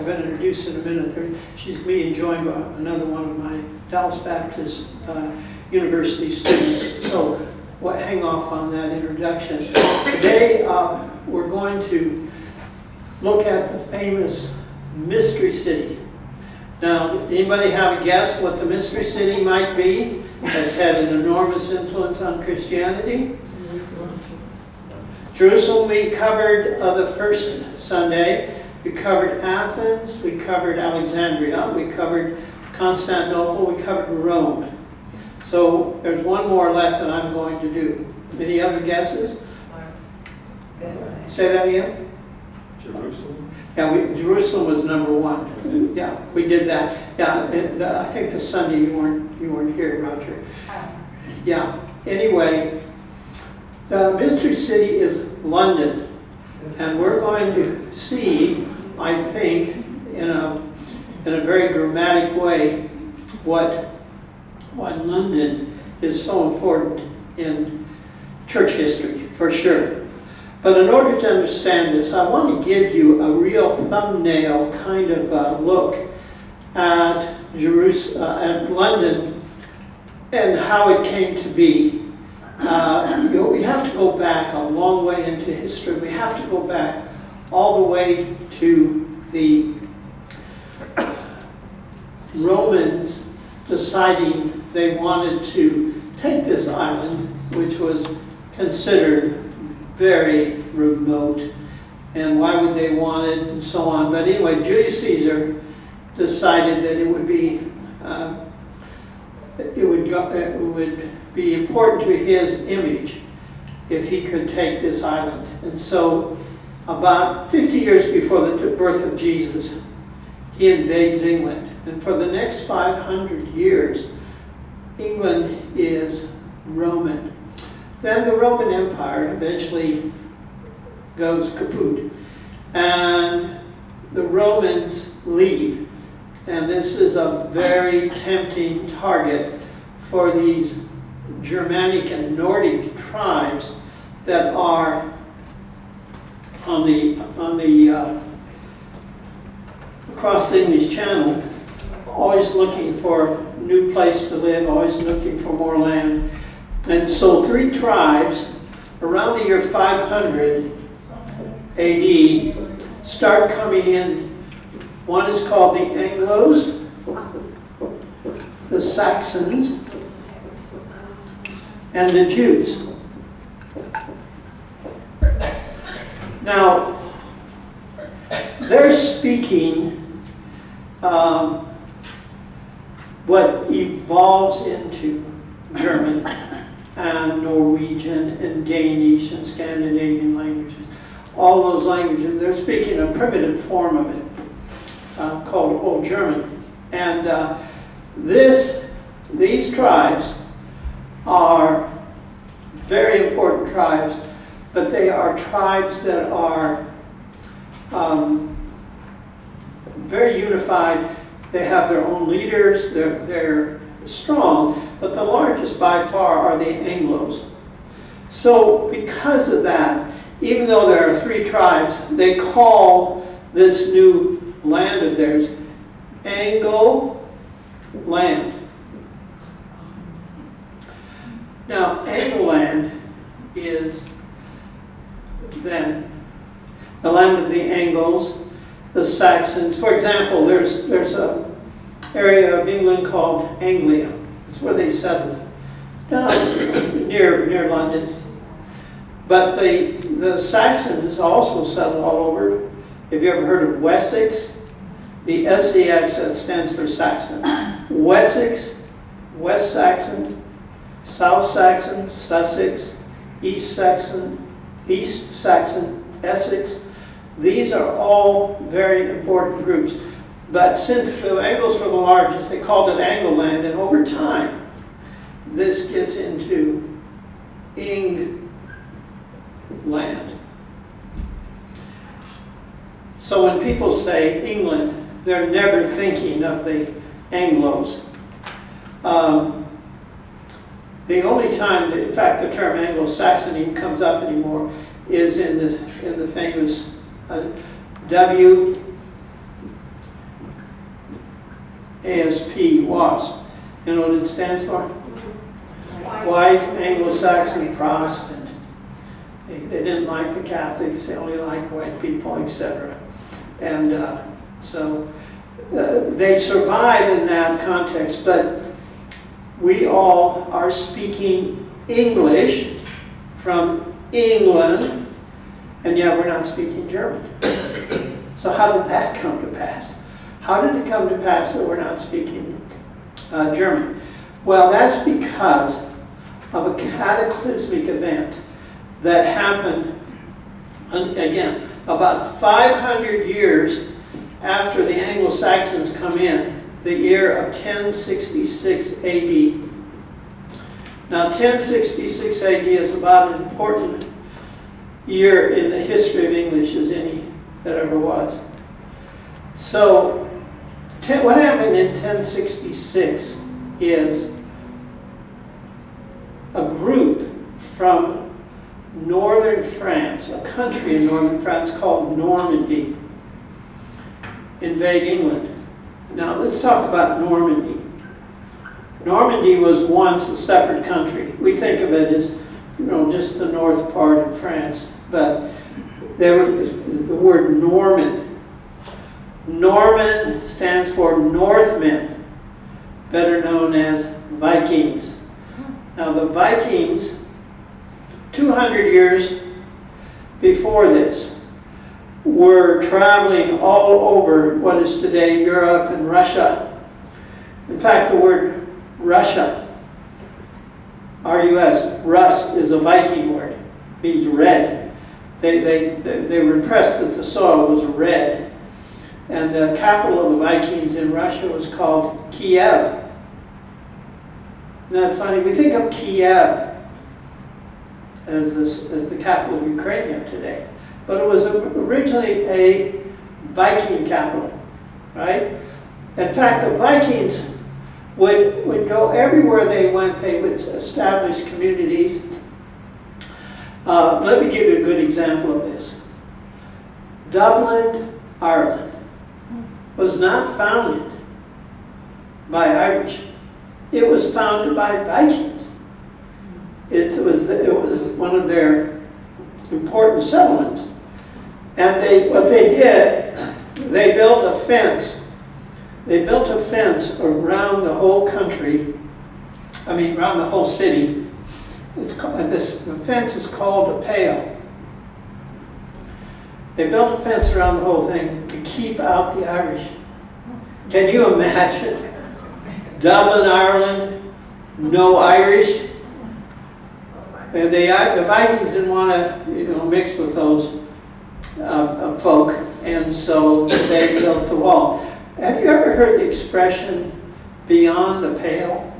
I'm going to introduce in a minute. She's being joined by another one of my Dallas Baptist University students. So hang off on that introduction. Today we're going to look at the famous Mystery City. Now, anybody have a guess what the Mystery City might be that's had an enormous influence on Christianity? Jerusalem we covered the first Sunday. We covered Athens, we covered Alexandria, we covered Constantinople, we covered Rome. So there's one more left that I'm going to do. Any other guesses? Say that again? Jerusalem? Yeah, Jerusalem was number one. Yeah, we did that. Yeah, and, I think the Sunday you weren't here, Roger. Yeah. Anyway, the Mystery City is London. And we're going to see, I think, in a very dramatic way, why London is so important in church history, for sure. But in order to understand this, I want to give you a real thumbnail kind of look at at London and how it came to be. We have to go back a long way into history. We have to go back all the way to the Romans deciding they wanted to take this island, which was considered very remote, and why would they want it, and so on. But anyway, Julius Caesar decided that it would be important to his image if he could take this island. And so about 50 years before the birth of Jesus, he invades England. And for the next 500 years, England is Roman. Then the Roman Empire eventually goes kaput. And the Romans leave. And this is a very tempting target for these Germanic and Nordic tribes that are across the English Channel, always looking for a new place to live, always looking for more land. And so 3 tribes around the year 500 AD start coming in. One is called the Anglos, the Saxons, and the Jews. Now, they're speaking what evolves into German and Norwegian and Danish and Scandinavian languages. All those languages, they're speaking a primitive form of it called Old German. And these tribes are very important tribes, but they are tribes that are very unified. They have their own leaders, they're strong, but the largest by far are the Anglos. So because of that, even though there are 3 tribes, they call this new land of theirs Anglo land. Now, Angleland is then the land of the Angles, the Saxons. For example, there's an area of England called Anglia. It's where they settled, near London. But the Saxons also settled all over. Have you ever heard of Wessex? The SEX, that stands for Saxon. Wessex, West Saxon, South Saxon, Sussex, East Saxon, Essex. These are all very important groups. But since the Angles were the largest, they called it Angleland, and over time, this gets into England. So when people say England, they're never thinking of the Anglos. The only time, in fact, the term Anglo-Saxon even comes up anymore is in the famous ASP, WASP. You know what it stands for? White Anglo-Saxon Protestant. They didn't like the Catholics, they only liked white people, etc. And so they survive in that context, but we all are speaking English from England, and yet we're not speaking German. So how did that come to pass? How did it come to pass that we're not speaking German? Well, that's because of a cataclysmic event that happened, again, about 500 years after the Anglo-Saxons come in, the year of 1066 AD. Now, 1066 AD is about as important year in the history of English as any that ever was. So, what happened in 1066 is a group from northern France, a country in northern France called Normandy, invade England. Now let's talk about Normandy. Normandy was once a separate country. We think of it as, you know, just the north part of France, but there was the word Norman. Norman stands for Northmen, better known as Vikings. Now the Vikings, 200 years before this, were traveling all over what is today Europe and Russia. In fact, the word Russia, R-U-S, Rus is a Viking word, means red. They were impressed that the soil was red. And the capital of the Vikings in Russia was called Kiev. Isn't that funny? We think of Kiev as the capital of Ukraine today. But it was originally a Viking capital, right? In fact, the Vikings would go everywhere they went. They would establish communities. Let me give you a good example of this. Dublin, Ireland, was not founded by Irish. It was founded by Vikings. It was one of their important settlements. And what they did, they built a fence. They built a fence around the whole country, around the whole city. The fence is called a pale. They built a fence around the whole thing to keep out the Irish. Can you imagine? Dublin, Ireland, no Irish. And the Vikings didn't want to, mix with those folk, and so they built the wall. Have you ever heard the expression "beyond the pale"?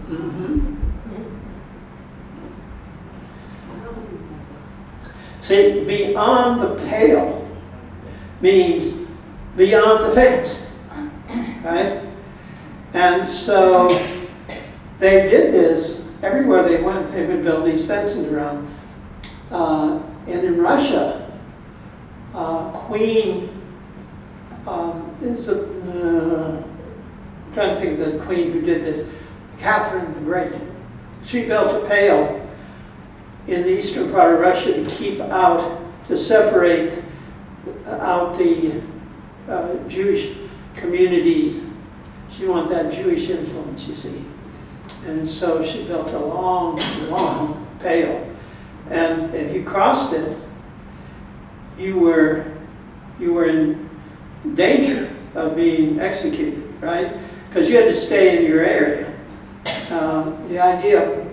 Mm-hmm. See, beyond the pale means beyond the fence, right? And so they did this everywhere they went. They would build these fences around. And in Russia, Queen I'm trying to think of the queen who did this, Catherine the Great. She built a pale in the eastern part of Russia to separate out the Jewish communities. She wanted that Jewish influence, you see. And so she built a long, long pale. And if you crossed it, you were in danger of being executed, right? Because you had to stay in your area. The idea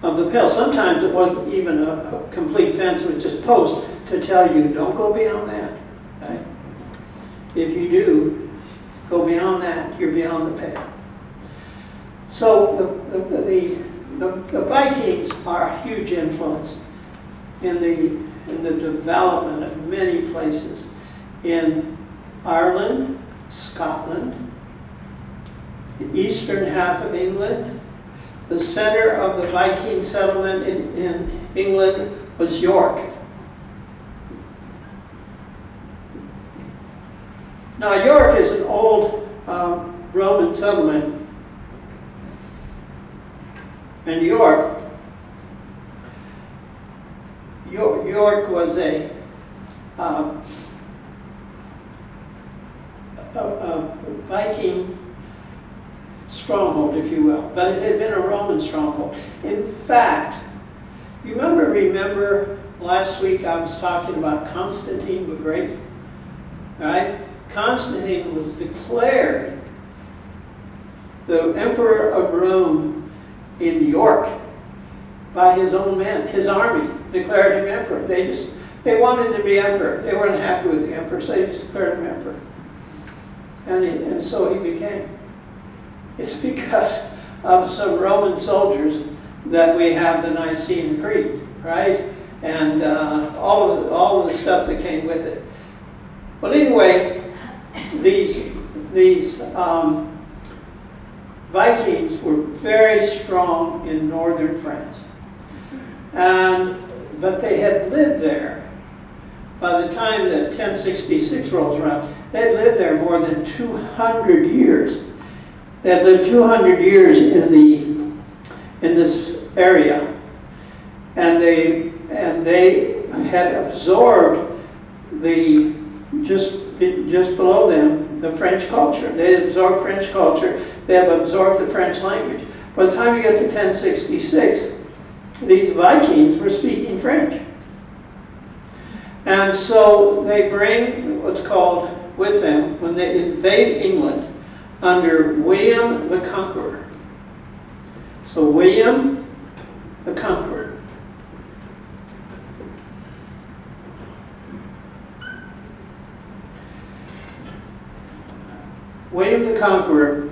of the pale, sometimes it wasn't even a complete fence, it was just posts to tell you, don't go beyond that, right? If you do go beyond that, you're beyond the pale. So the Vikings are a huge influence in the development of many places. In Ireland, Scotland, the eastern half of England, the center of the Viking settlement in England was York. Now York is an old Roman settlement in York. York was a Viking stronghold, if you will, but it had been a Roman stronghold. In fact, you remember last week I was talking about Constantine the Great, right? Constantine was declared the emperor of Rome in York by his own men. His army declared him emperor. They wanted to be emperor. They weren't happy with the emperor, so they just declared him emperor. And so he became. It's because of some Roman soldiers that we have the Nicene Creed, right? And all of the stuff that came with it. But anyway, these Vikings were very strong in northern France, but they had lived there. By the time that 1066 rolls around, they'd lived there more than 200 years. They had lived 200 years in this area, and they had absorbed just below them the French culture. They had absorbed French culture. They have absorbed the French language. By the time you get to 1066, these Vikings were speaking French. And so they bring what's called with them, when they invade England, under William the Conqueror. So William the Conqueror. William the Conqueror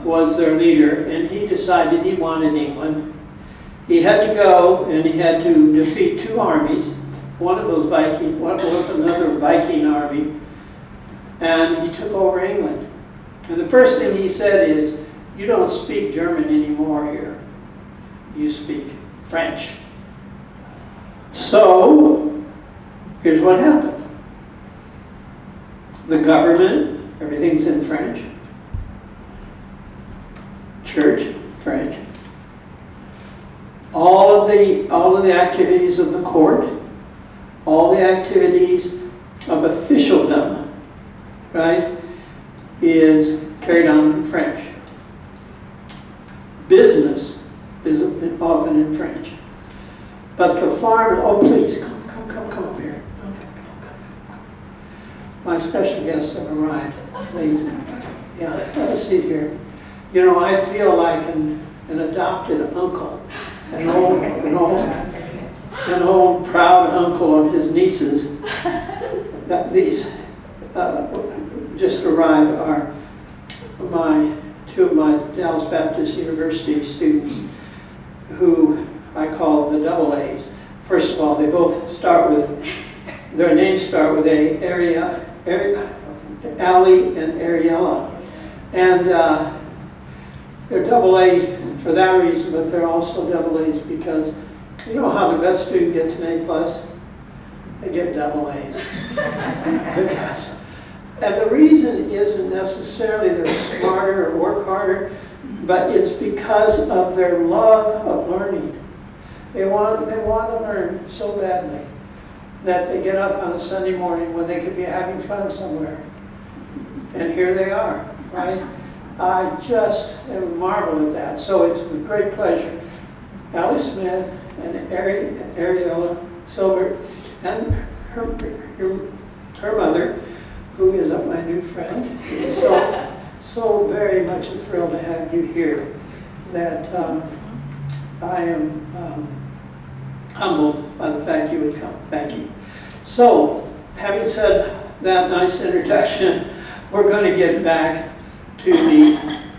was their leader, and he decided he wanted England. He had to go and he had to defeat two armies. One of those was another Viking army, and he took over England. And the first thing he said is, you don't speak German anymore here. You speak French. So, here's what happened. The government, everything's in French. Church, French. All of the activities of the court, all the activities of officialdom, right, is carried on in French. Business is often in French. But the farm, oh please, come up here. Come. My special guests have arrived, please. Yeah, have a seat here. You know, I feel like an adopted uncle, an old proud uncle of his nieces. That these just arrived are two of my Dallas Baptist University students, who I call the double A's. First of all, they both their names start with Allie and Ariella. And they're double A's for that reason, but they're also double A's because you know how the best student gets an A+? They get double A's. And the reason isn't necessarily they're smarter or work harder, but it's because of their love of learning. They want to learn so badly that they get up on a Sunday morning when they could be having fun somewhere. And here they are, right? I just marvel at that. So it's with great pleasure. Allie Smith and Ariella Silbert and her mother, who is my new friend, is so very much a thrill to have you here that I am humbled by the fact you would come. Thank you. So, having said that nice introduction, we're going to get back to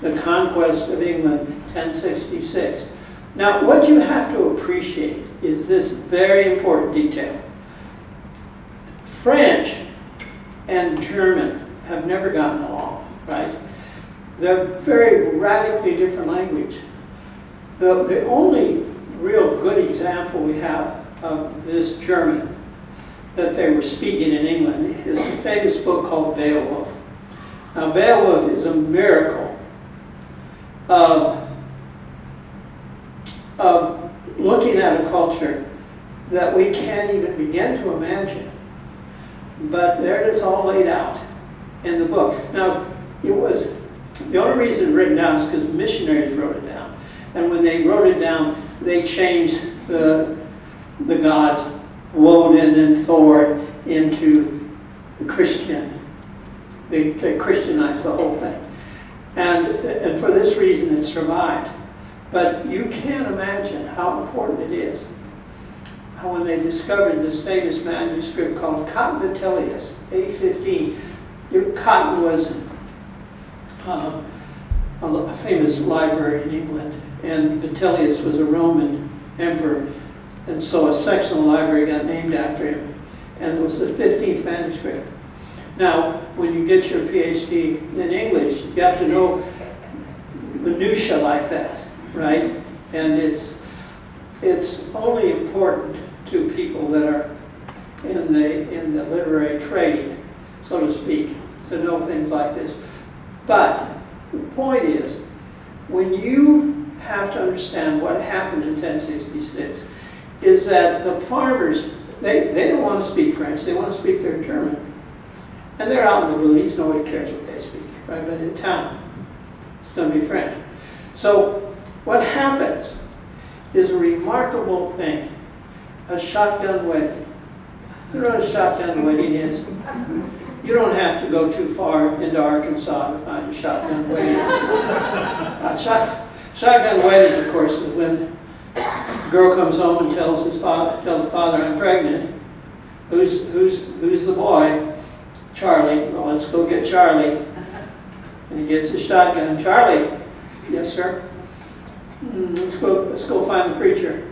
the conquest of England, 1066. Now, what you have to appreciate is this very important detail. French and German have never gotten along, right? They're very radically different language. The only real good example we have of this German that they were speaking in England is a famous book called Beowulf. Now, Beowulf is a miracle of looking at a culture that we can't even begin to imagine. But there it is all laid out in the book. Now, it was, the only reason it's written down is because missionaries wrote it down. And when they wrote it down, they changed the gods, Woden and Thor, into Christian. They Christianized the whole thing. And for this reason, it survived. But you can't imagine how important it is how when they discovered this famous manuscript called Cotton Vitellius, A15. Cotton was a famous library in England, and Vitellius was a Roman emperor, and so a section of the library got named after him, and it was the 15th manuscript. Now, when you get your PhD in English, you have to know minutia like that, right? And it's only important to people that are in the literary trade, so to speak, to know things like this. But the point is, when you have to understand what happened in 1066, is that the farmers, they don't want to speak French, they want to speak their German. And they're out in the boonies, nobody cares what they speak, right? But in town, it's going to be French. So what happens is a remarkable thing, a shotgun wedding. You know what a shotgun wedding is? You don't have to go too far into Arkansas to find a shotgun wedding. Shotgun wedding, of course, is when a girl comes home and tells father, I'm pregnant. Who's the boy? Charlie. Well, let's go get Charlie. And he gets his shotgun. Charlie. Yes, sir. Let's go find the preacher.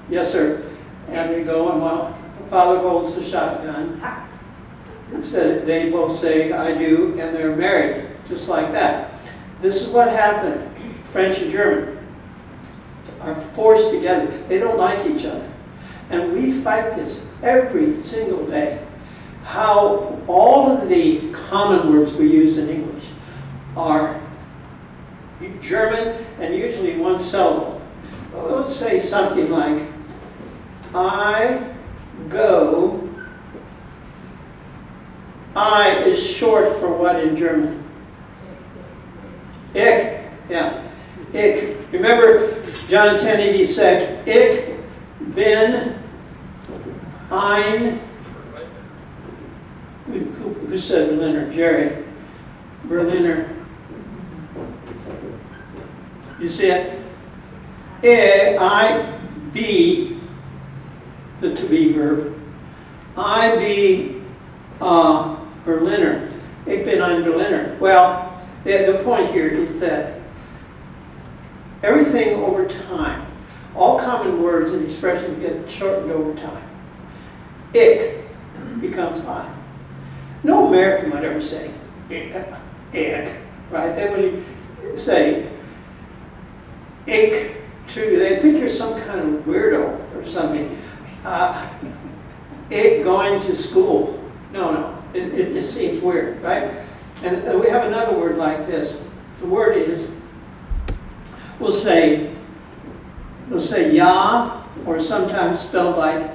Yes, sir. And they go, and while the father holds the shotgun, so they both say, I do, and they're married, just like that. This is what happened. French and German are forced together. They don't like each other. And we fight this every single day. How all of the common words we use in English are German and usually one syllable. Well, let's say something like, I go. I is short for what in German? Ich. Yeah. Ich. Remember John 10:86. Ich bin ein. Who said Berliner? Jerry. Berliner. You see it? I be, the to be verb. I be Berliner. Ich bin ein Berliner. Well, the point here is that everything over time, all common words and expressions get shortened over time. Ich becomes I. No American would ever say ich, right? They would say ich to, they think you're some kind of weirdo or something. Ich going to school. No, it just seems weird, right? And we have another word like this. The word is, we'll say ya, or sometimes spelled like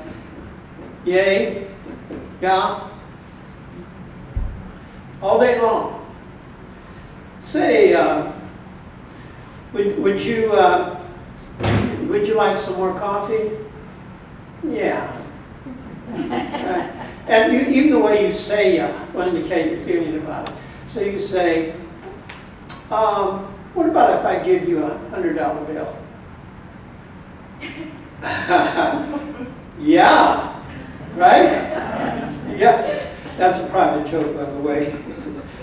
yay, ya, all day long. Say, would you like some more coffee? Yeah. Right. And even the way you say ya will indicate your feeling about it. So you say, what about if I give you a $100 bill? Yeah, right? Yeah, that's a private joke, by the way.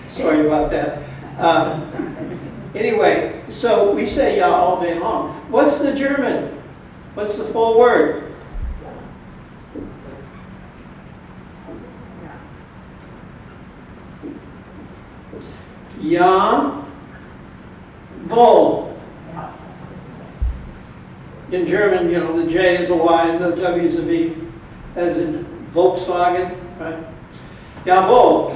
Sorry about that. Anyway, so we say yeah all day long. What's the German? What's the full word? Ja, wohl. In German, you know, the J is a Y and the W is a V, as in Volkswagen, right? Jawohl.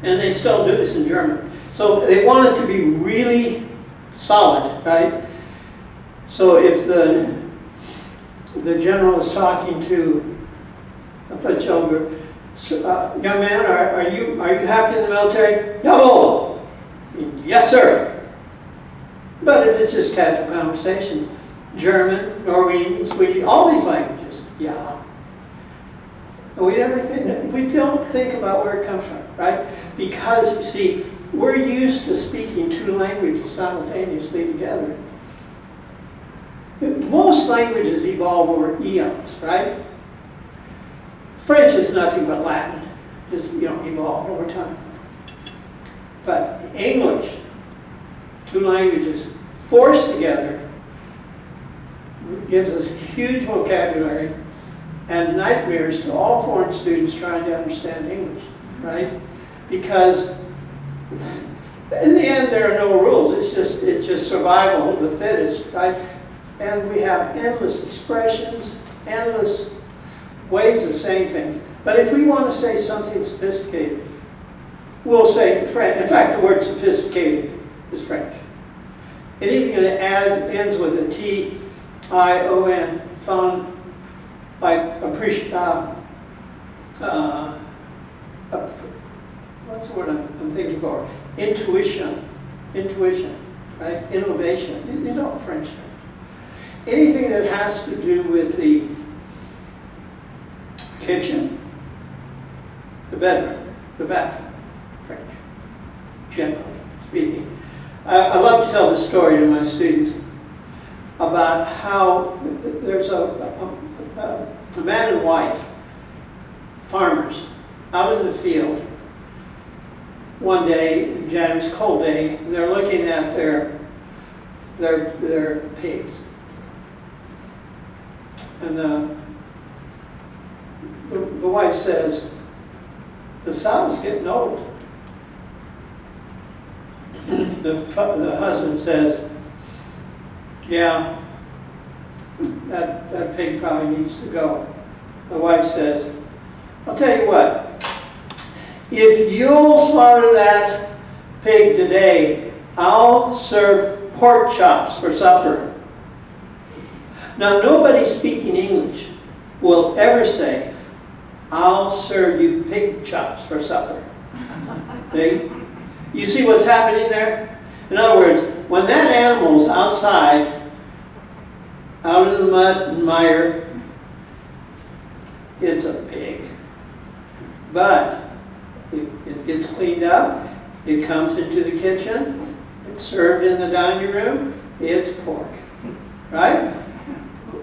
And they still do this in German. So they want it to be really solid, right? So if the general is talking to a foot soldier, young man, are you happy in the military? Jawohl! Yes, sir. But if it's just casual conversation, German, Norwegian, Swedish, all these languages, yeah. And we don't think about where it comes from, right? Because, you see, we're used to speaking two languages simultaneously together. Most languages evolve over eons, right? French is nothing but Latin, just evolved over time. But English, two languages forced together, gives us huge vocabulary and nightmares to all foreign students trying to understand English, right? Because in the end there are no rules. It's just survival of the fittest, right? And we have endless expressions, endless ways of saying things. But if we want to say something sophisticated, we'll say French. In fact, the word sophisticated is French. Anything that ends with a T-I-O-N, fun, like appreciate, what's the word I'm thinking for? Intuition, right? Innovation. These are all French terms. Anything that has to do with the kitchen, the bedroom, the bathroom, French, generally speaking. I love to tell this story to my students about how there's a man and wife, farmers, out in the field one day, in January's cold day, and they're looking at their pigs. And the wife says, the sow's getting old. The husband says, yeah, that pig probably needs to go. The wife says, I'll tell you what, if you'll slaughter that pig today, I'll serve pork chops for supper. Now, nobody speaking English will ever say, I'll serve you pig chops for supper. You see what's happening there? In other words, when that animal's outside, out in the mud and mire, it's a pig. But it gets cleaned up, it comes into the kitchen, it's served in the dining room, it's pork. Right?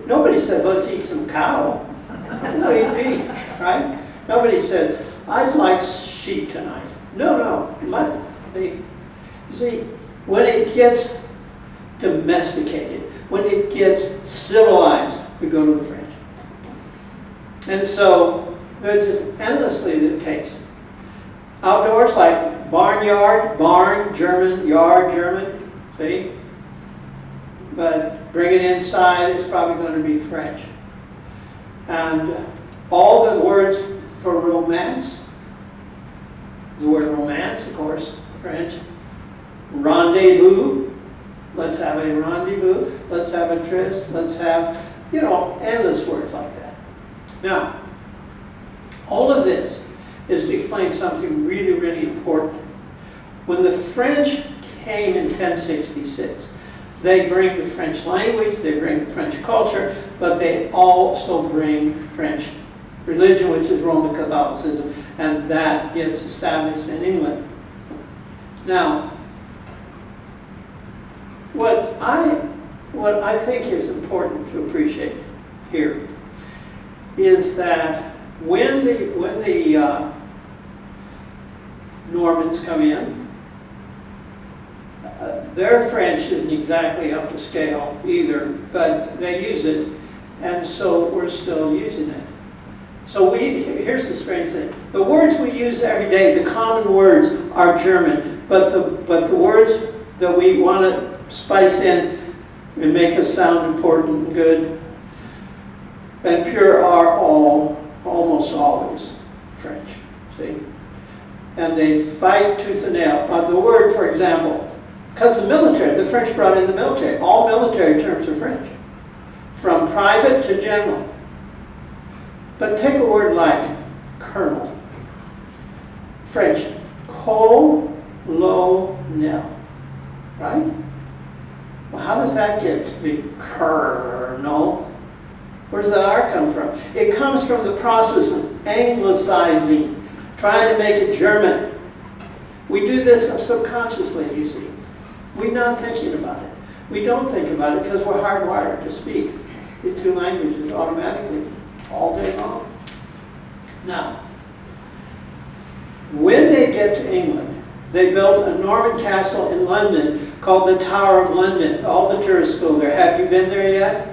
Nobody says, let's eat some cow. We'll eat beef, right? Nobody said, I'd like sheep tonight. No, mutton. You see, when it gets domesticated, when it gets civilized, we go to the French. And so they're just endlessly the case. Outdoors, like barnyard, barn, German, yard, German, see? But bring it inside, it's probably going to be French. And all the words for romance, the word romance, of course, French. Rendezvous, let's have a rendezvous, let's have a tryst, let's have, endless words like that. Now, all of this is to explain something really, really important. When the French came in 1066, they bring the French language, they bring the French culture, but they also bring French religion, which is Roman Catholicism, and that gets established in England. Now, what I think is important to appreciate here is that when the Normans come in, their French isn't exactly up to scale either, but they use it, and so we're still using it. So here's the strange thing. The words we use every day, the common words, are German, but the words that we want to spice in and make us sound important and good and pure are almost always French, see? and they fight tooth and nail. The word, for example, because the French brought in the military. All military terms are French, from private to general. But take a word like colonel. French, colonel, right? Well, how does that get to be colonel? Where does that R come from? It comes from the process of anglicizing, trying to make it German. We do this subconsciously, you see. We're not thinking about it. We don't think about it because we're hardwired to speak in two languages automatically all day long. Now, when they get to England, they built a Norman castle in London called the Tower of London. All the tourists go there. Have you been there yet?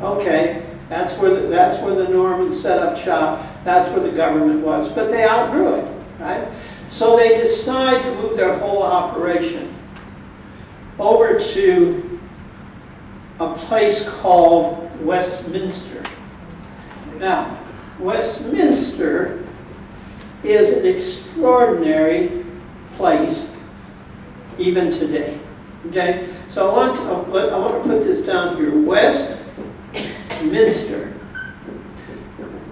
Okay. That's where the Normans set up shop. That's where the government was. But they outgrew it, right? So they decide to move their whole operation over to a place called Westminster. Now, Westminster is an extraordinary place even today. Okay? So I want to put this down here. Westminster.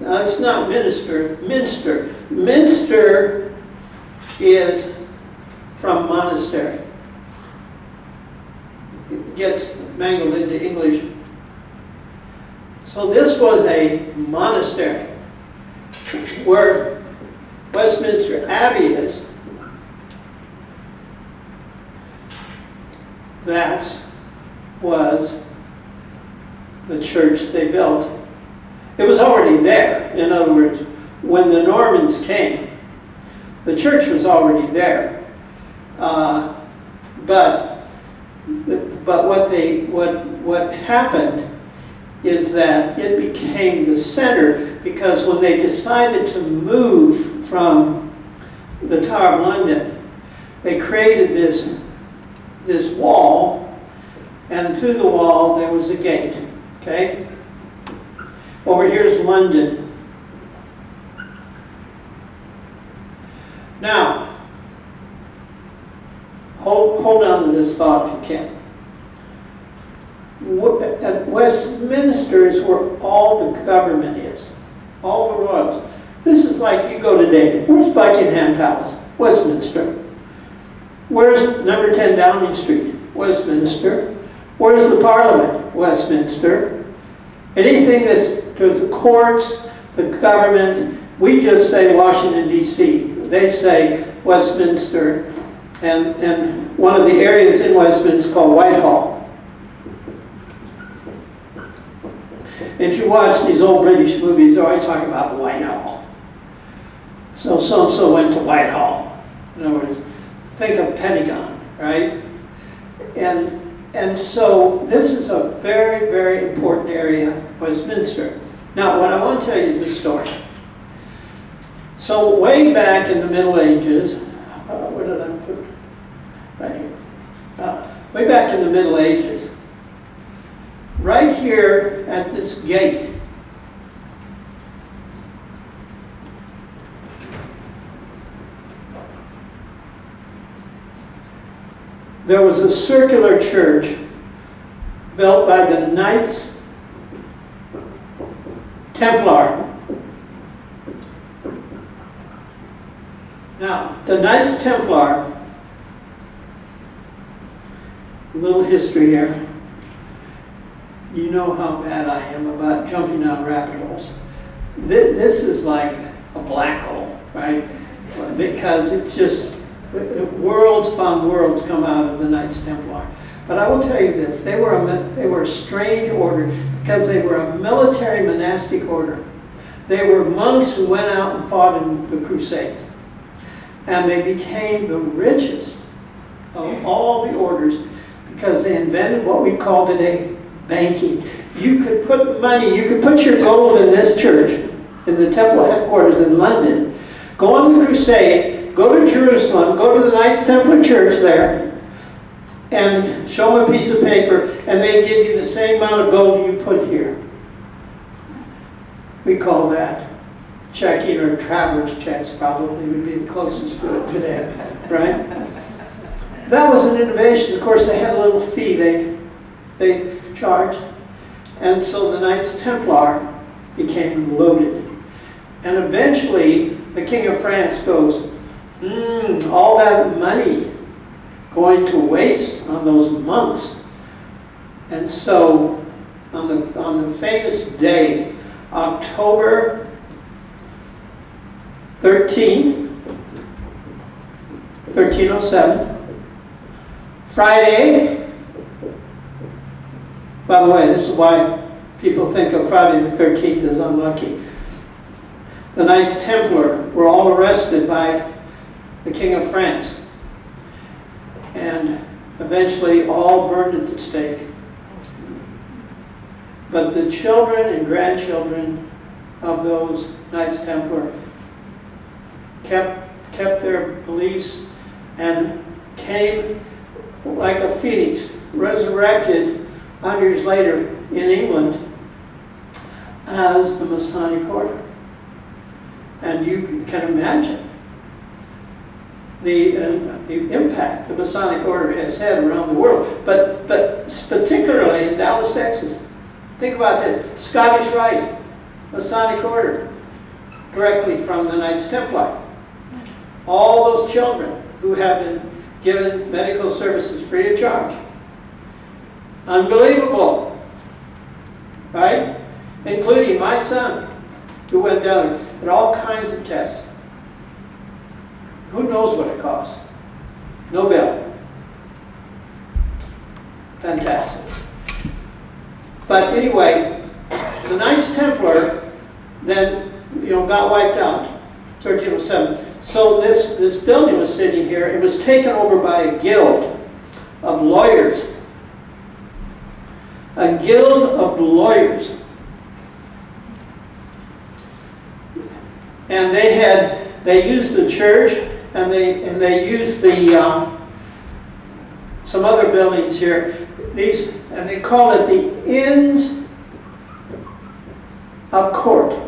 Now, it's not minister, Minster. Minster is from monastery. It gets mangled into English. So this was a monastery where Westminster Abbey is. That was the church they built. It was already there. In other words, when the Normans came, the church was already there. But what happened is that it became the center, because when they decided to move from the Tower of London, they created this wall, and through the wall there was a gate. Okay? Over here's London. Now, hold on to this thought if you can. At Westminster is where all the government is, all the royals. This is like you go today. Where's Buckingham Palace? Westminster. Where's number 10 Downing Street? Westminster. Where's the Parliament? Westminster. Anything there's the courts, the government, we just say Washington, D.C. They say Westminster, and one of the areas in Westminster is called Whitehall. If you watch these old British movies, they're always talking about Whitehall. So-and-so went to Whitehall. In other words, think of Pentagon, right? And so this is a very, very important area, Westminster. Now, what I want to tell you is a story. So way back in the Middle Ages, where did I put it? Right here. Way back in the Middle Ages, right here at this gate, there was a circular church built by the Knights Templar. Now, the Knights Templar, a little history here. You know how bad I am about jumping down rabbit holes. This is like a black hole, right? Because it's just worlds upon worlds come out of the Knights Templar. But I will tell you this, they were a strange order because they were a military monastic order. They were monks who went out and fought in the Crusades. And they became the richest of all the orders because they invented what we call today banking. You could put money, you could put your gold in this church, in the temple headquarters in London, go on the crusade, go to Jerusalem, go to the Knights Templar Church there, and show them a piece of paper, and they give you the same amount of gold you put here. We call that checking, or traveler's checks probably would be the closest to it today, right? That was an innovation. Of course, they had a little fee they charged, and so the Knights Templar became loaded. And eventually, the King of France goes, all that money going to waste on those monks. And so, on the famous day, October 13th, 1307, Friday, by the way, this is why people think of Friday the 13th as unlucky. The Knights Templar were all arrested by the King of France, and eventually all burned at the stake. But the children and grandchildren of those Knights Templar kept their beliefs and came like a phoenix, resurrected 100 years later in England as the Masonic Order. And you can imagine the impact the Masonic Order has had around the world, but particularly in Dallas, Texas. Think about this: Scottish Rite, Masonic Order, directly from the Knights Templar. All those children who have been given medical services free of charge. Unbelievable, right? Including my son, who went down and had all kinds of tests. Who knows what it cost? No bill. Fantastic. But anyway, the Knights Templar then, got wiped out, 1307. So this building was sitting here. It was taken over by a guild of lawyers. A guild of lawyers. And they used the church, and they used some other buildings here. And they called it the Inns of Court.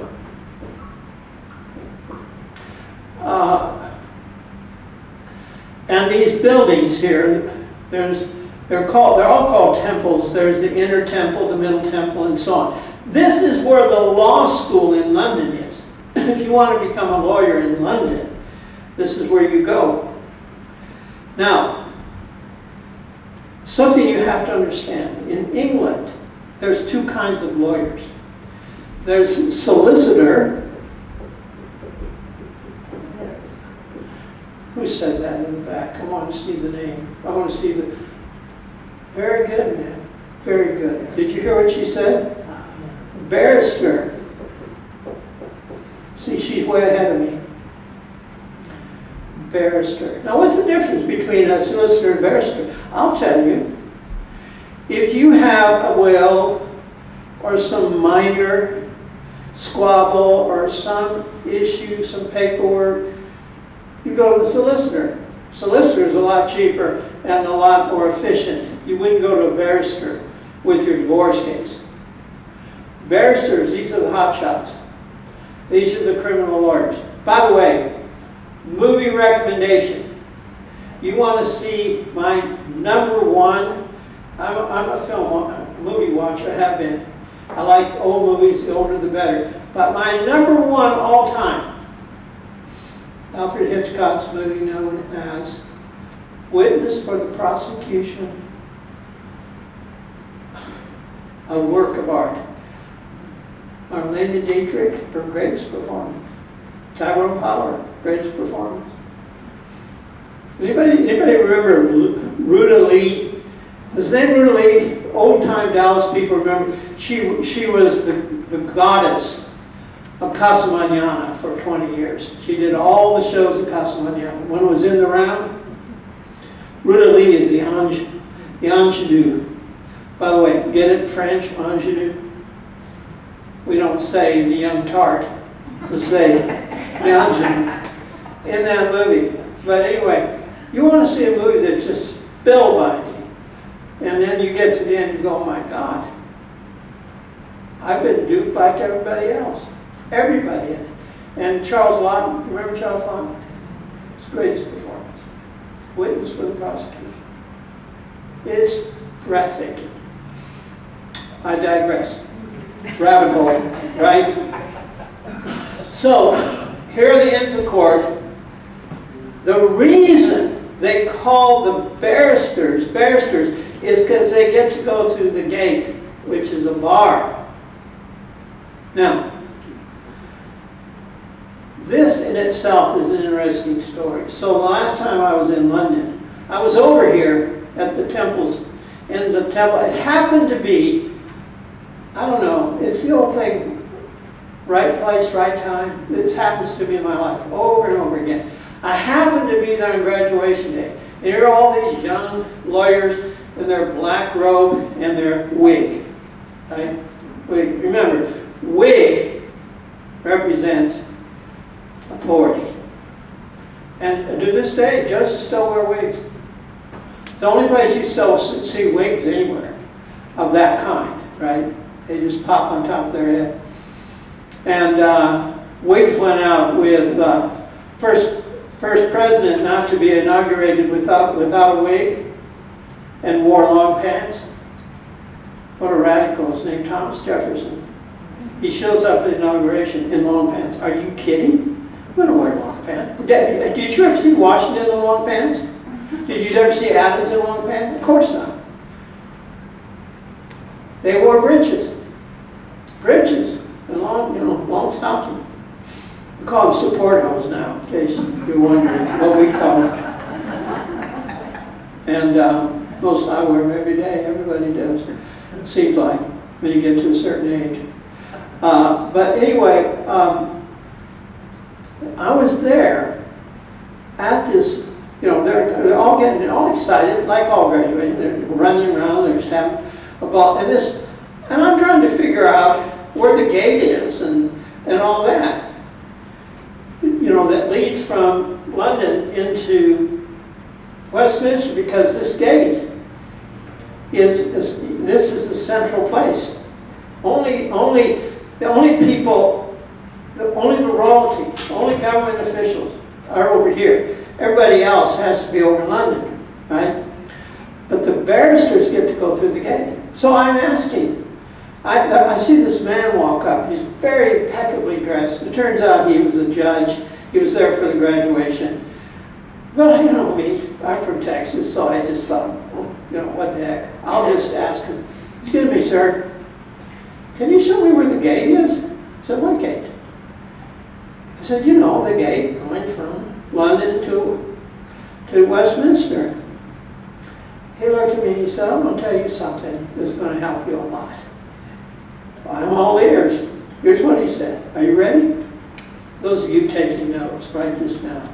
And these buildings here, they're all called temples. There's the inner temple, the middle temple, and so on. This is where the law school in London is. If you want to become a lawyer in London, this is where you go. Now, something you have to understand. In England, there's two kinds of lawyers. There's solicitor. Who said that in the back? I want to see the name. I want to see the... Very good, man. Very good. Did you hear what she said? Barrister. See, she's way ahead of me. Barrister. Now, what's the difference between a solicitor and barrister? I'll tell you. If you have a will or some minor squabble or some issue, some paperwork, you go to the solicitor. Solicitor is a lot cheaper and a lot more efficient. You wouldn't go to a barrister with your divorce case. Barristers, these are the hot shots. These are the criminal lawyers. By the way, movie recommendation. You want to see my number one? I'm a movie watcher, I have been. I like old movies, the older the better. But my number one all time, Alfred Hitchcock's movie known as Witness for the Prosecution, a work of art. Marlene Dietrich, her greatest performance. Tyrone Power, greatest performance. Anybody remember Ruta Lee? His name Ruta Lee, old-time Dallas people remember. She was the goddess of Casa Mañana for 20 years. She did all the shows at Casa Mañana. When it was in the round, Ruta Lee is the ingenue. By the way, get it, French, ingenue? We don't say the young tart. We say the ingenue in that movie. But anyway, you want to see a movie that's just spellbinding. And then you get to the end and you go, oh my God, I've been duped like everybody else. Everybody in it. And Charles Lawton, remember Charles Lawton? His greatest performance. Witness for the prosecution. It's breathtaking. I digress. Rabbit hole, right? So, here are the Inns of Court. The reason they call the barristers is because they get to go through the gate, which is a bar. Now, this in itself is an interesting story. So the last time I was in London, I was over here at the temples. In the temple, it happened to be, I don't know, it's the old thing, right place, right time. This happens to me in my life over and over again. I happened to be there on graduation day. And here are all these young lawyers in their black robe and their wig. Right? Wig. Remember, wig represents authority. And to this day, judges still wear wigs. It's the only place you still see wigs anywhere of that kind, right? They just pop on top of their head. And wigs went out with first president not to be inaugurated without a wig and wore long pants. What a radical. His name Thomas Jefferson. He shows up at the inauguration in long pants. Are you kidding? I'm going to wear long pants. Did you ever see Washington in long pants? Did you ever see Adams in long pants? Of course not. They wore breeches. Breeches and long stocking. We call them support hose now, in case you're wondering what we call them. And I wear them every day. Everybody does. It seems like when you get to a certain age. But anyway, I was there at this. They're all getting all excited, like all graduating. They're running around. They're just having a ball. And I'm trying to figure out where the gate is and all that. That leads from London into Westminster, because this gate is the central place. Only the royalty, only government officials are over here. Everybody else has to be over in London, right? But the barristers get to go through the gate. So I'm asking. I see this man walk up. He's very impeccably dressed. It turns out he was a judge. He was there for the graduation. But me, I'm from Texas, so I just thought, what the heck? I'll just ask him, excuse me, sir, can you show me where the gate is? I said, what gate? I said, the gate going from London to Westminster. He looked at me and he said, I'm going to tell you something that's going to help you a lot. I'm all ears. Here's what he said. Are you ready? Those of you taking notes, write this down.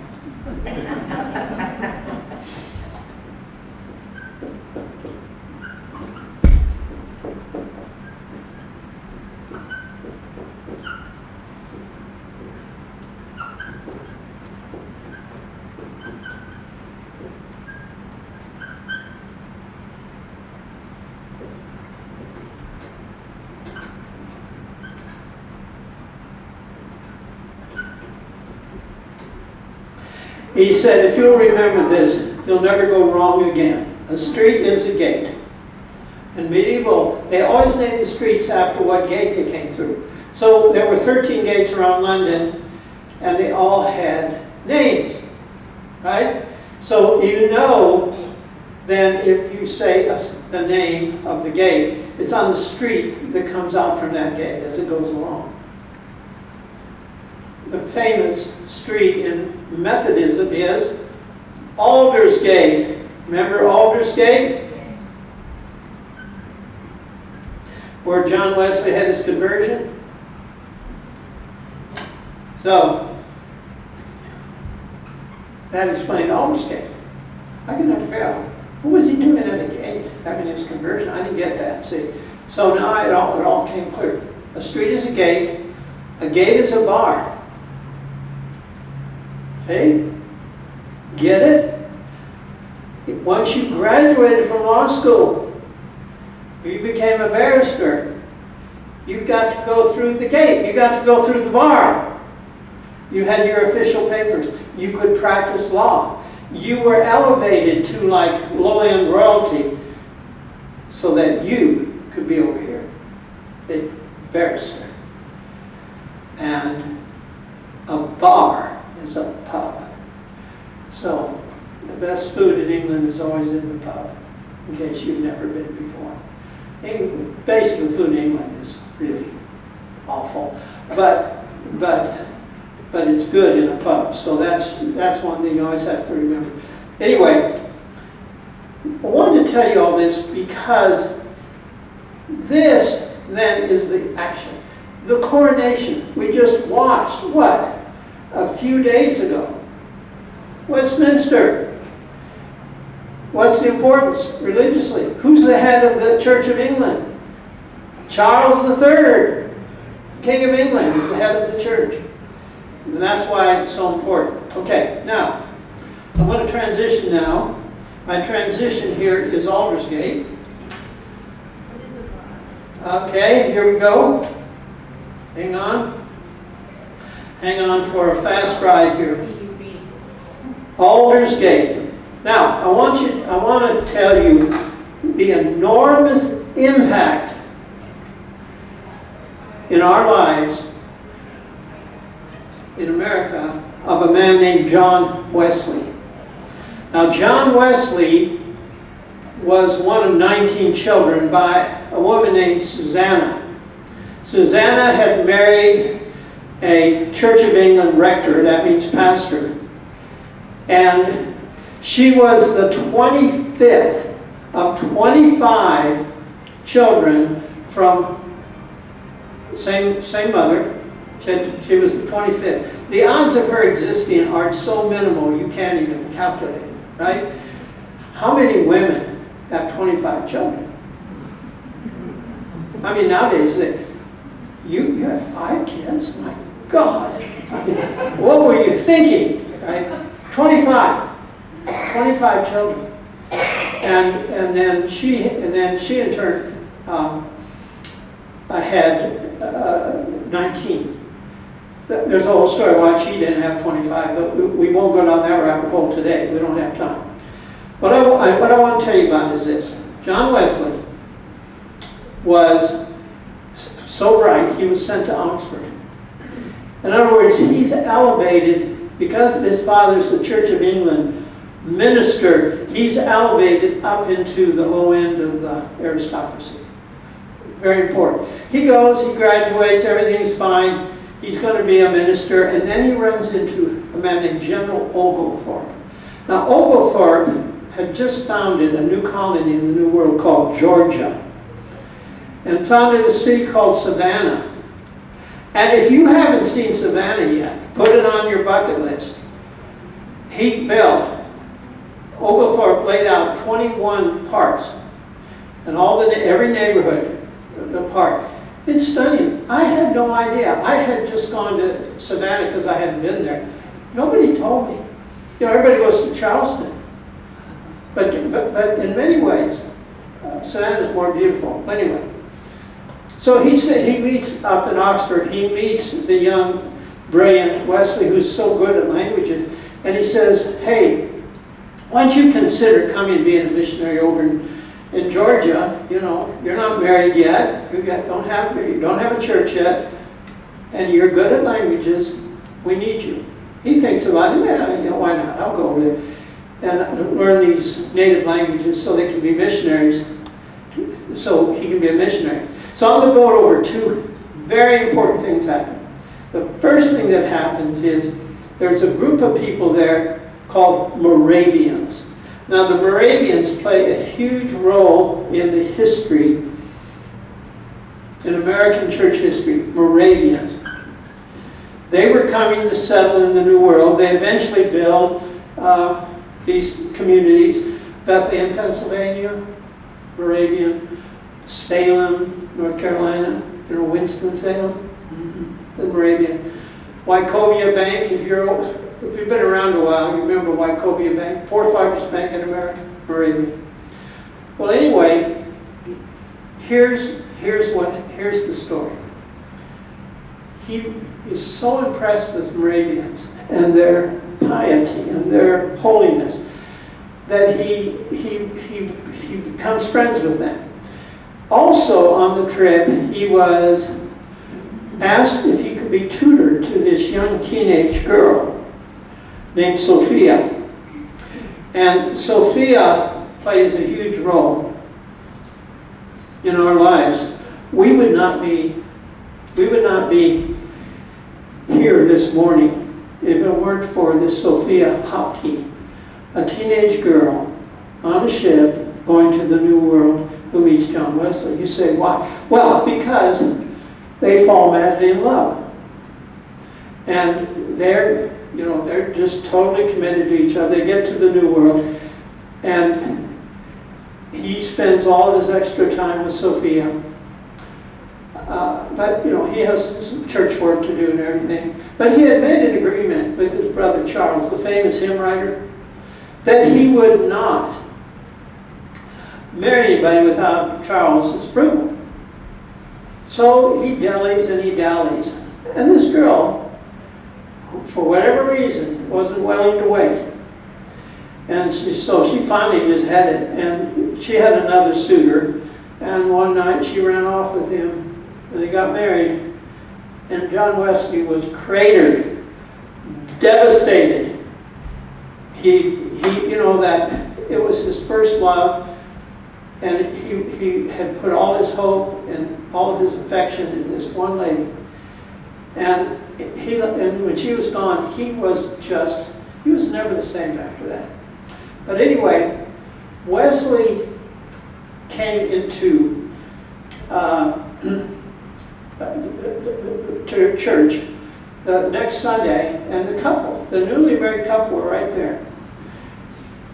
He said, if you'll remember this, you'll never go wrong again. A street is a gate. In medieval, they always named the streets after what gate they came through. So there were 13 gates around London, and they all had names, right? So then if you say the name of the gate, it's on the street that comes out from that gate as it goes along. The famous street in Methodism is Aldersgate. Remember Aldersgate? Where John Wesley had his conversion? So, that explained Aldersgate. I could never figure out, what was he doing at a gate, having his conversion? I didn't get that, see. So now it all came clear. A street is a gate is a bar. Hey, get it? Once you graduated from law school, you became a barrister, you got to go through the gate. You got to go through the bar. You had your official papers. You could practice law. You were elevated to like low-end royalty so that you could be over here, a barrister. And a bar is a pub. So the best food in England is always in the pub, in case you've never been before. Basically, food in England is really awful, but it's good in a pub. So that's one thing you always have to remember. Anyway, I wanted to tell you all this because this then is the action. The coronation we just watched, what? A few days ago. Westminster. What's the importance religiously? Who's the head of the Church of England? Charles III, King of England, is the head of the church. And that's why it's so important. Okay, now, I'm going to transition now. My transition here is Aldersgate. Okay, here we go. Hang on. Hang on for a fast ride here. Aldersgate. Now, I want to tell you the enormous impact in our lives in America of a man named John Wesley. Now, John Wesley was one of 19 children by a woman named Susanna. Susanna had married a Church of England rector, that means pastor, and she was the 25th of 25 children from same mother. She was the 25th. The odds of her existing are so minimal you can't even calculate it, right? How many women have 25 children? I mean, nowadays, you have 5 kids? My God. I mean, what were you thinking, right? 25 children. And then she in turn had 19. There's a whole story why she didn't have 25, but we won't go down that rabbit hole today. We don't have time. What I want to tell you about is this. John Wesley was so bright, he was sent to Oxford. In other words, he's elevated, because of his father's the Church of England minister, he's elevated up into the low end of the aristocracy. Very important. He goes, he graduates, everything's fine. He's going to be a minister, and then he runs into a man named General Oglethorpe. Now, Oglethorpe had just founded a new colony in the New World called Georgia, and founded a city called Savannah. And if you haven't seen Savannah yet, put it on your bucket list. Oglethorpe laid out 21 parks, and every neighborhood, the park. It's stunning. I had no idea. I had just gone to Savannah because I hadn't been there. Nobody told me. You know, everybody goes to Charleston. But in many ways, Savannah's more beautiful. Anyway, so he meets up in Oxford. He meets the young, brilliant Wesley, who's so good at languages, and he says, "Hey, why don't you consider coming and being a missionary over in Georgia? You know, you're not married yet. You don't have a church yet, and you're good at languages. We need you." He thinks about it. Yeah, why not? I'll go over there and learn these native languages so they can be missionaries. So he can be a missionary. So on the boat over, 2 very important things happen. The first thing that happens is there's a group of people there called Moravians. Now, the Moravians play a huge role in the history, in American church history. Moravians. They were coming to settle in the New World. They eventually built these communities. Bethlehem, Pennsylvania, Moravian. Salem, North Carolina. You know, Winston-Salem, the Moravian. Wachovia Bank, if you've been around a while, you remember Wachovia Bank, 4th largest bank in America, Moravian. Well, anyway, here's the story. he is so impressed with Moravians and their piety and their holiness that he becomes friends with them. Also on the trip, he was asked if he could be tutor to this young teenage girl named Sophia. And Sophia plays a huge role in our lives. We would not be here this morning if it weren't for this Sophia Hopke, a teenage girl on a ship going to the New World who meets John Wesley. You say, why? Well, because they fall madly in love. And they're just totally committed to each other. They get to the New World, and he spends all of his extra time with Sophia. But he has some church work to do and everything. But he had made an agreement with his brother Charles, the famous hymn writer, that he would not marry anybody without Charles's approval. So he dallies and he dallies. And this girl, for whatever reason, wasn't willing to wait. And so she finally just had it. And she had another suitor. And one night she ran off with him. And they got married. And John Wesley was cratered, devastated. He that it was his first love. And he had put all his hope and all of his affection in this one lady. And when she was gone, he was never the same after that. But anyway, Wesley came into church the next Sunday, and the newly married couple were right there.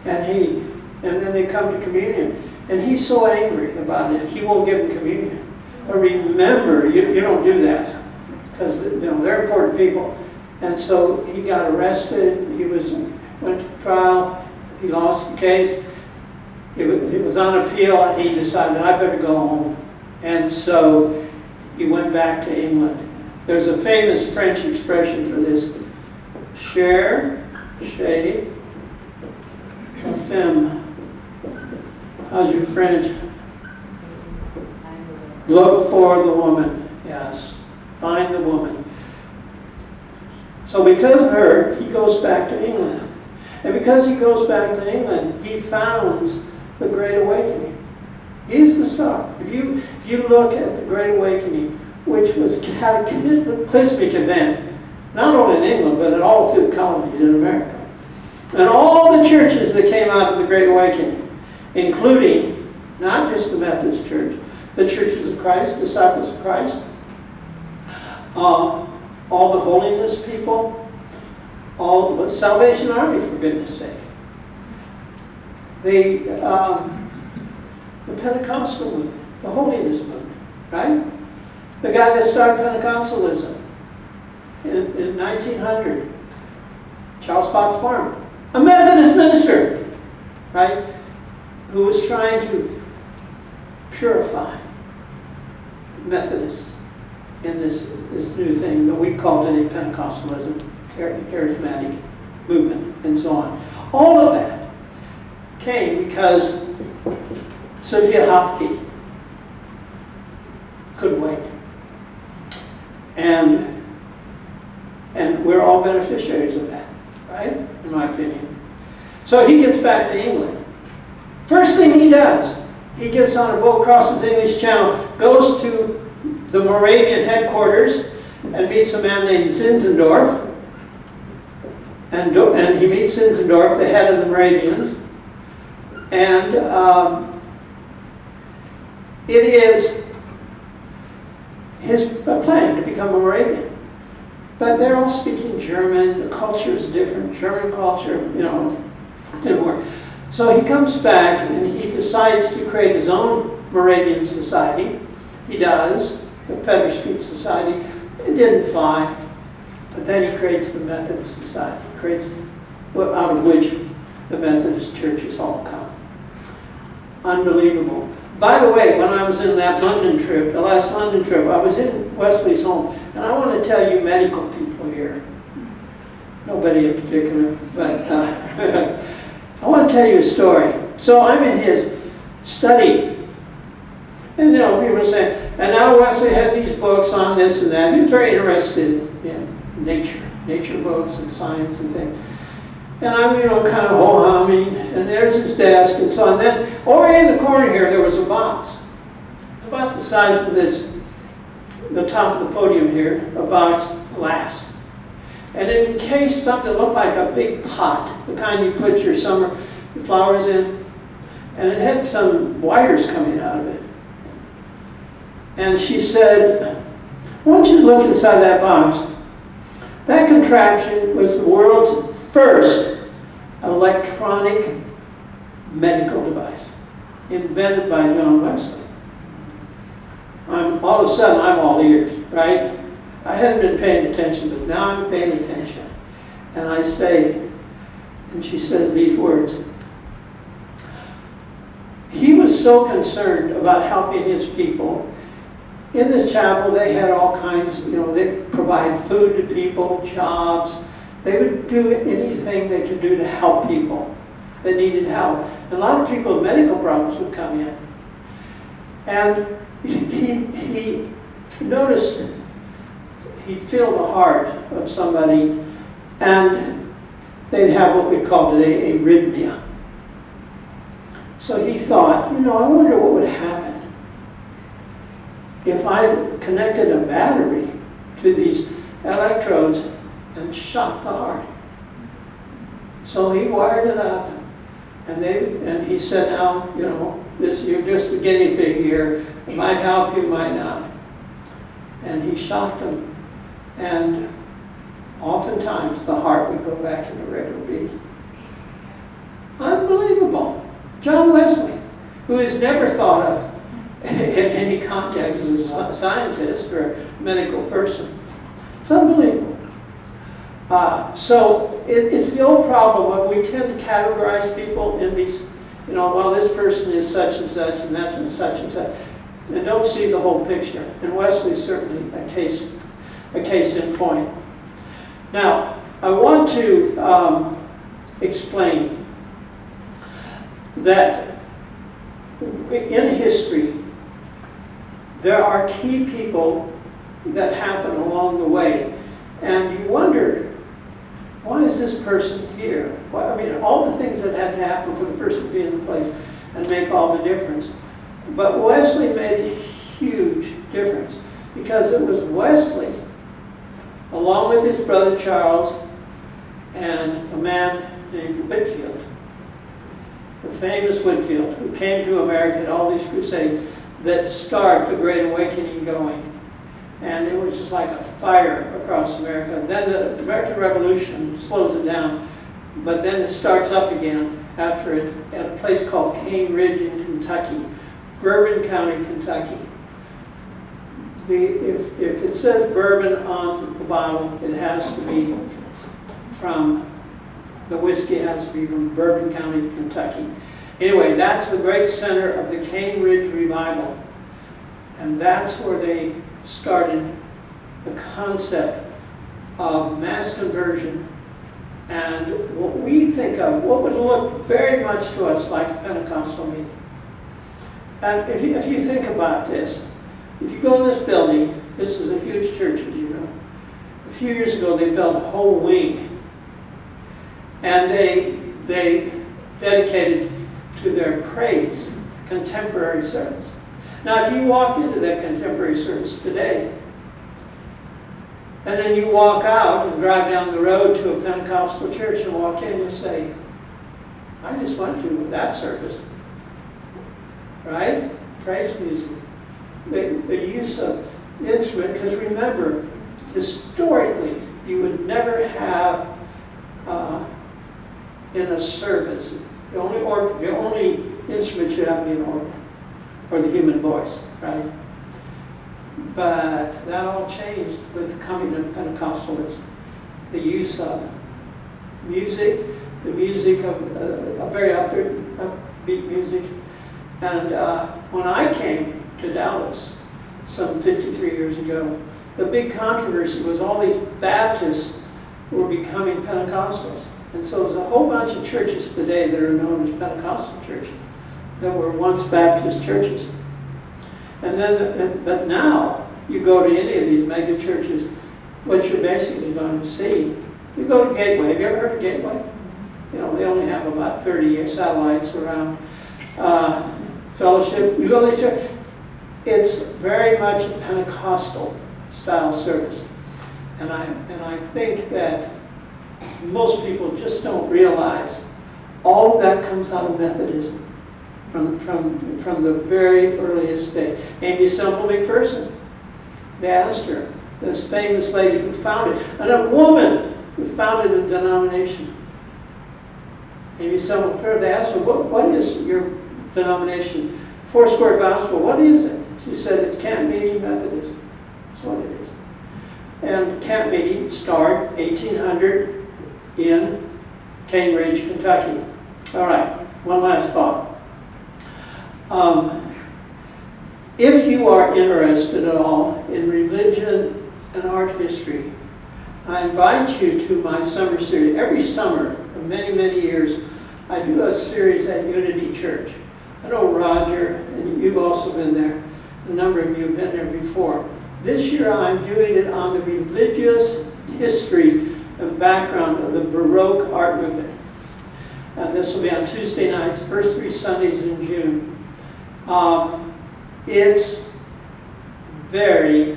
And then they come to communion. And he's so angry about it, he won't give them communion. But remember, you don't do that, because they're important people. And so he got arrested. He went to trial. He lost the case. He was on appeal, and he decided, I better go home. And so he went back to England. There's a famous French expression for this: cherche la femme. How's your French? Look for the woman. Yes. Find the woman. So because of her, he goes back to England. And because he goes back to England, he founds the Great Awakening. He's the star. If you look at the Great Awakening, which was a cataclysmic event, not only in England, but in all through the colonies in America. And all the churches that came out of the Great Awakening, including not just the Methodist Church, the Churches of Christ, Disciples of Christ, all the holiness people, all the Salvation Army, for goodness sake, the Pentecostal movement, the holiness movement, right? The guy that started Pentecostalism in 1900, Charles Fox Parham, a Methodist minister, right? Who was trying to purify Methodists in this new thing that we called it Pentecostalism, charismatic movement, and so on. All of that came because Sophia Hopke couldn't wait. And we're all beneficiaries of that, right? In my opinion. So he gets back to England. First thing he does, he gets on a boat, crosses the English Channel, goes to the Moravian headquarters, and meets a man named Zinzendorf. And he meets Zinzendorf, the head of the Moravians. And it is his plan to become a Moravian. But they're all speaking German. The culture is different. German culture, didn't work. So he comes back and he decides to create his own Moravian society. He does, the Fetter Street Society. It didn't fly. But then he creates the Methodist Society, creates out of which the Methodist churches all come. Unbelievable. By the way, when I was in that London trip, the last London trip, I was in Wesley's home, and I want to tell you medical people here, nobody in particular, but I want to tell you a story. So I'm in his study, and you know, people are saying, and now Wesley had these books on this and that. He was very interested in nature books and science and things. And I'm, you know, kind of ho-humming, and there's his desk and so on. Then over in the corner here, there was a box. It's about the size of this, the top of the podium here, a box glass. And it encased something that looked like a big pot, the kind you put your summer flowers in. And it had some wires coming out of it. And she said, I want you to look inside that box. That contraption was the world's first electronic medical device, invented by John Wesley. All of a sudden, I'm all ears, right? I hadn't been paying attention, but now I'm paying attention. And I say, and she says these words, he was so concerned about helping his people. In this chapel, they had all kinds, you know, they provide food to people, jobs. They would do anything they could do to help people that needed help. And a lot of people with medical problems would come in. And he noticed, he'd feel the heart of somebody, and they'd have what we call today arrhythmia. So he thought, you know, I wonder what would happen if I connected a battery to these electrodes and shocked the heart. So he wired it up, and he said, now, you know, you're just a guinea pig here. It might help you, might not. And he shocked them, and oftentimes the heart would go back into regular beating. Unbelievable. John Wesley, who is never thought of in any context as a scientist or a medical person. It's unbelievable. So it's the old problem of we tend to categorize people in these, you know, well, this person is such and that's such and such, and don't see the whole picture. And Wesley is certainly a case in point. Now, I want to explain that in history, there are key people that happen along the way, and you wonder, why is this person here? Well, I mean, all the things that had to happen for the person to be in the place and make all the difference. But Wesley made a huge difference, because it was Wesley, along with his brother Charles and a man named Whitefield, the famous Whitefield, who came to America at all these crusades that start the Great Awakening going. And it was just like a fire across America. Then the American Revolution slows it down, but then it starts up again after it at a place called Cane Ridge in Kentucky, Bourbon County, Kentucky. If it says bourbon on the bottle, it has to be from, the whiskey has to be from Bourbon County, Kentucky. Anyway, that's the great center of the Cane Ridge Revival. And that's where they started the concept of mass conversion and what we think of, what would look very much to us like a Pentecostal meeting. And if you think about this, if you go in this building, this is a huge church, as you know. A few years ago, they built a whole wing, and they dedicated to their praise contemporary service. Now, if you walk into that contemporary service today, and then you walk out and drive down the road to a Pentecostal church and walk in and say, I just went through that service, right? Praise music. The use of instrument, because remember, historically, you would never have in a service, the only instrument should have to be an organ, or the human voice, right? But that all changed with the coming of Pentecostalism. The use of music, the music of a very upbeat music, And when I came to Dallas some 53 years ago, the big controversy was all these Baptists were becoming Pentecostals. And so there's a whole bunch of churches today that are known as Pentecostal churches that were once Baptist churches. And then, but now, you go to any of these mega churches, what you're basically going to see, you go to Gateway. Have you ever heard of Gateway? You know, they only have about 30 satellites around. Fellowship, you go to the church. It's very much a Pentecostal style service. And I think that most people just don't realize all of that comes out of Methodism from the very earliest day. Amy Semple McPherson, they asked her, this famous lady who founded, and a woman who founded a denomination. Amy Semple McPherson, they asked her, what is your denomination? Foursquare Gospel, what is it? She said, it's Camp Meeting Methodism. That's what it is. And Camp Meeting started 1800 in Cambridge, Kentucky. All right, one last thought. If you are interested at all in religion and art history, I invite you to my summer series. Every summer, for many, many years, I do a series at Unity Church. I know Roger, and you've also been there. A number of you have been there before. This year I'm doing it on the religious history and background of the Baroque art movement. And this will be on Tuesday nights, first 3 Sundays in June. It's very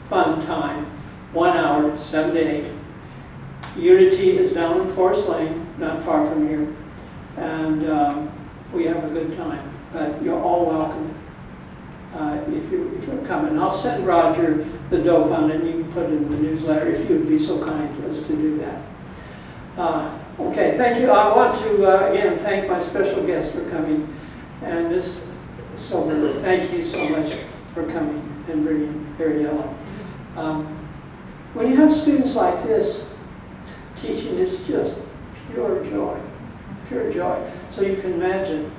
fun time. 1 hour, 7 to 8. Unity is down in Forest Lane, not far from here. And we have a good time. But you're all welcome if you're coming. I'll send Roger the dope on it, and you can put it in the newsletter if you would be so kind as to do that. Okay, thank you. I want to, again, thank my special guest for coming. And Ms. Silver, thank you so much for coming and bringing Ariella. When you have students like this, teaching is just pure joy, pure joy. So you can imagine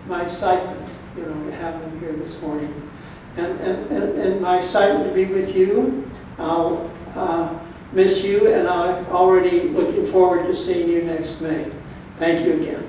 my excitement, to have them here this morning. And my excitement to be with you. I'll miss you, and I'm already looking forward to seeing you next May. Thank you again.